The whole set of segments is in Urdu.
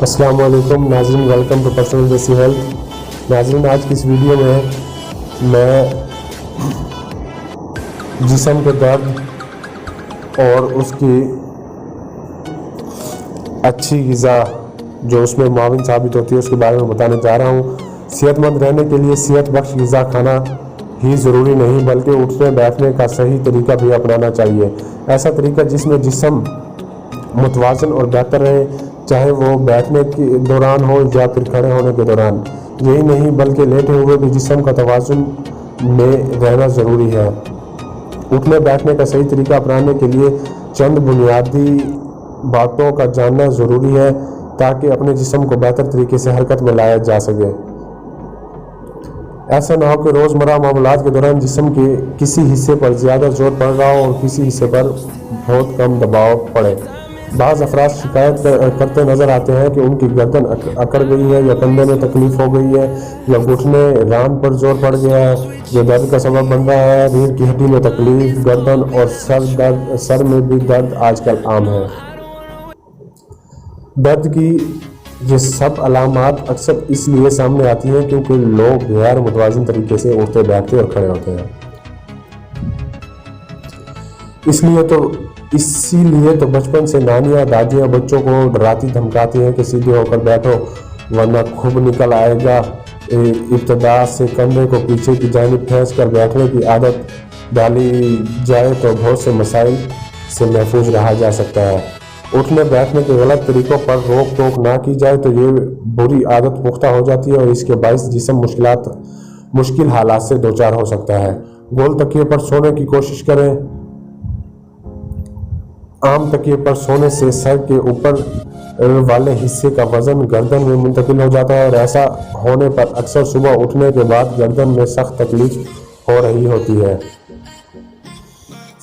السلام علیکم ناظرین، ویلکم ٹو پرسنل دیسی ہیلتھ۔ ناظرین، آج کی اس ویڈیو میں جسم کے درد اور اس کی اچھی غذا جو اس میں معاون ثابت ہوتی ہے اس کے بارے میں بتانے جا رہا ہوں۔ صحت مند رہنے کے لیے صحت بخش غذا کھانا ہی ضروری نہیں بلکہ اٹھنے بیٹھنے کا صحیح طریقہ بھی اپنانا چاہیے۔ ایسا طریقہ جس میں جسم متوازن اور بہتر رہے، چاہے وہ بیٹھنے کے دوران ہو یا پھر کھڑے ہونے کے دوران۔ یہی نہیں بلکہ لیٹے ہوئے بھی جسم کا توازن میں رہنا ضروری ہے۔ اٹھنے بیٹھنے کا صحیح طریقہ اپنانے کے لیے چند بنیادی باتوں کا جاننا ضروری ہے تاکہ اپنے جسم کو بہتر طریقے سے حرکت میں لایا جا سکے۔ ایسا نہ ہو کہ روزمرہ معاملات کے دوران جسم کے کسی حصے پر زیادہ زور پڑ رہا ہو اور کسی حصے پر بہت کم دباؤ پڑے۔ بعض افراد شکایت کرتے نظر آتے ہیں کہ ان کی گردن اکڑ گئی ہے یا کندھے میں تکلیف ہو گئی ہے یا گھٹنے ران پر زور پڑ گیا ہے جو درد کا سبب بن رہا ہے۔ ریڑھ کی ہڈی میں تکلیف، گردن اور سر میں بھی درد آج کل عام ہے۔ درد کی یہ سب علامات اکثر اس لیے سامنے آتی ہیں کیونکہ لوگ غیر متوازن طریقے سے اٹھتے بیٹھتے اور کھڑے ہوتے ہیں۔ اسی لیے تو بچپن سے نانیاں دادیاں بچوں کو ڈراتی دھمکاتی ہیں کہ سیدھے ہو کر بیٹھو ورنہ کھب نکل آئے گا۔ ابتدا سے کندھے کو پیچھے کی جانب کھینچ کر بیٹھنے کی عادت ڈالی جائے تو بہت سے مسائل سے محفوظ رہا جا سکتا ہے۔ اٹھنے بیٹھنے کے غلط طریقوں پر روک ٹوک نہ کی جائے تو یہ بری عادت پختہ ہو جاتی ہے اور اس کے باعث جسم مشکل حالات سے دوچار ہو سکتا ہے۔ گول تکیے پر سونے کی کوشش کریں۔ عام تکیے پر سونے سے سر کے اوپر والے حصے کا وزن گردن میں منتقل ہو جاتا ہے اور ایسا ہونے پر اکثر صبح اٹھنے کے بعد گردن میں سخت تکلیف ہو رہی ہوتی ہے۔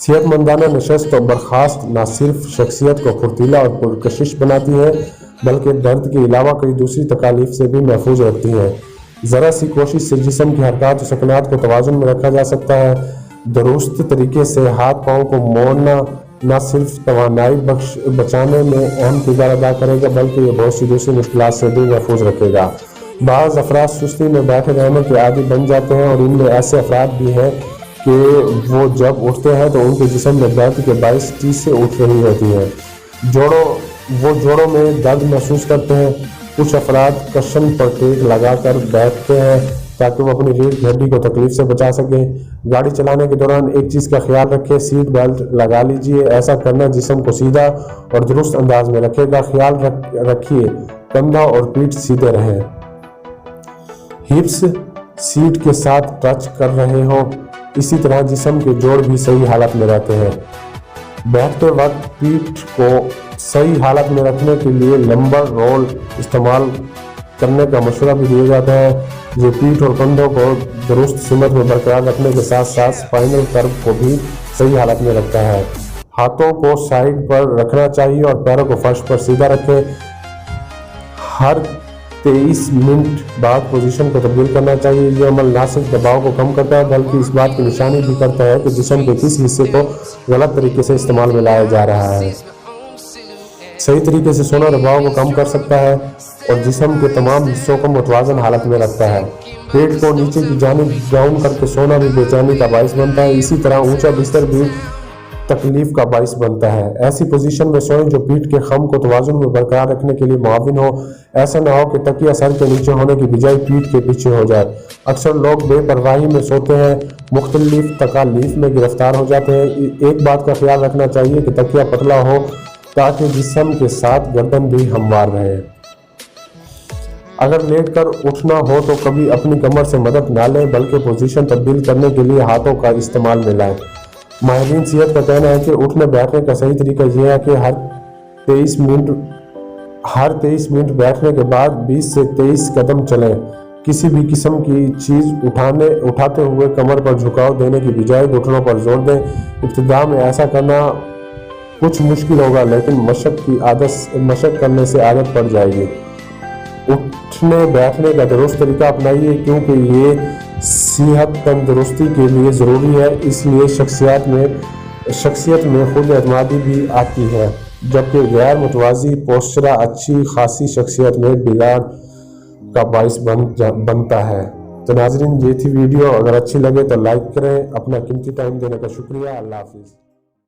صحت مندانہ نشست و برخاست نہ صرف شخصیت کو پھرتیلا اور پرکشش بناتی ہے بلکہ درد کے علاوہ کئی دوسری تکالیف سے بھی محفوظ رکھتی ہے۔ ذرا سی کوشش سے جسم کی حرکات و سکنات کو توازن میں رکھا جا سکتا ہے۔ درست طریقے سے ہاتھ پاؤں کو موڑنا نہ صرف توانائی بچانے میں اہم کردار ادا کرے گا بلکہ یہ بہت سی دوسری مشکلات سے بھی محفوظ رکھے گا۔ بعض افراد سستی میں بیٹھے رہنے کے عادی بن جاتے ہیں اور ان میں ایسے افراد بھی ہیں کہ وہ جب اٹھتے ہیں تو ان کے جسم میں درد کے باعث چیز سے اٹھ رہی ہوتی ہے۔ جوڑوں میں درد محسوس کرتے ہیں۔ کچھ افراد کشن پر ٹیک لگا کر بیٹھتے ہیں تاکہ وہ اپنی ریڑھ کی ہڈی کو تکلیف سے بچا سکیں۔ گاڑی چلانے کے دوران ایک چیز کا خیال رکھیں، سیٹ بیلٹ لگا لیجئے۔ ایسا کرنا جسم کو سیدھا اور درست انداز میں رکھے گا۔ خیال رکھیے کندھا اور پیٹھ سیدھے رہیں۔ ہپس سیٹ کے ساتھ ٹچ کر رہے ہوں، اسی طرح جسم کے جوڑ بھی صحیح حالت میں رہتے ہیں۔ بیٹھتے وقت پیٹھ کو صحیح حالت میں رکھنے کے لیے لمبر رول استعمال کرنے کا مشورہ بھی دیا جاتا ہے۔ یہ پیٹھ اور کندھوں کو درست سمت میں برقرار رکھنے کے ساتھ ساتھ اسپائنل کرو کو بھی صحیح حالت میں رکھتا ہے۔ ہاتھوں کو سائیڈ پر رکھنا چاہیے اور پیروں کو فرش پر سیدھا رکھیں۔ ہر 23 منٹ بعد پوزیشن کو تبدیل کرنا چاہیے۔ یہ عمل نہ صرف دباؤ کو کم کرتا ہے بلکہ اس بات کی نشانی بھی کرتا ہے کہ جسم کے کس حصے کو غلط طریقے سے استعمال میں لایا جا رہا ہے۔ صحیح طریقے سے سونا دباؤ کو کم کر سکتا ہے اور جسم کے تمام حصوں کو متوازن حالت میں رکھتا ہے۔ پیٹ کو نیچے کی جانب ڈاؤن کر کے سونا بھی بے چینی کا باعث بنتا ہے۔ اسی طرح اونچا بستر بھی تکلیف کا باعث بنتا ہے۔ ایسی پوزیشن میں سوئیں جو پیٹھ کے خم کو توازن میں برقرار رکھنے کے لیے معاون ہو۔ ایسا نہ ہو کہ تکیہ سر کے نیچے ہونے کی بجائے پیٹھ کے پیچھے ہو جائے۔ اکثر لوگ بے پرواہی میں سوتے ہیں، مختلف تکالیف میں گرفتار ہو جاتے ہیں۔ ایک بات کا خیال رکھنا چاہیے کہ تکیہ پتلا ہو تاکہ جسم کے ساتھ گردن بھی ہموار رہے۔ اگر لیٹ کر اٹھنا ہو تو کبھی اپنی کمر سے مدد نہ لیں بلکہ پوزیشن تبدیل کرنے کے لیے ہاتھوں کا استعمال میں لائیں۔ ماہرین صحت کا کہنا ہے کہ اٹھنے بیٹھنے کا صحیح طریقہ یہ ہے کہ ہر 23 منٹ بیٹھنے کے بعد 20 سے 23 قدم چلیں۔ کسی بھی قسم کی چیز اٹھاتے ہوئے کمر پر جھکاؤ دینے کی بجائے گھٹنوں پر زور دیں۔ ابتدا میں ایسا کرنا کچھ مشکل ہوگا لیکن مشق کرنے سے عادت پڑ جائے گی۔ اٹھنے بیٹھنے کا درست طریقہ اپنائیے کیونکہ یہ صحت تندرستی کے لیے ضروری ہے، اس لیے شخصیت میں خود اعتمادی بھی آتی ہے۔ جبکہ غیر متوازی پوسچرا اچھی خاصی شخصیت میں بگاڑ کا باعث بنتا ہے۔ تو ناظرین، یہ تھی ویڈیو، اگر اچھی لگے تو لائک کریں۔ اپنا قیمتی ٹائم دینے کا شکریہ۔ اللہ حافظ۔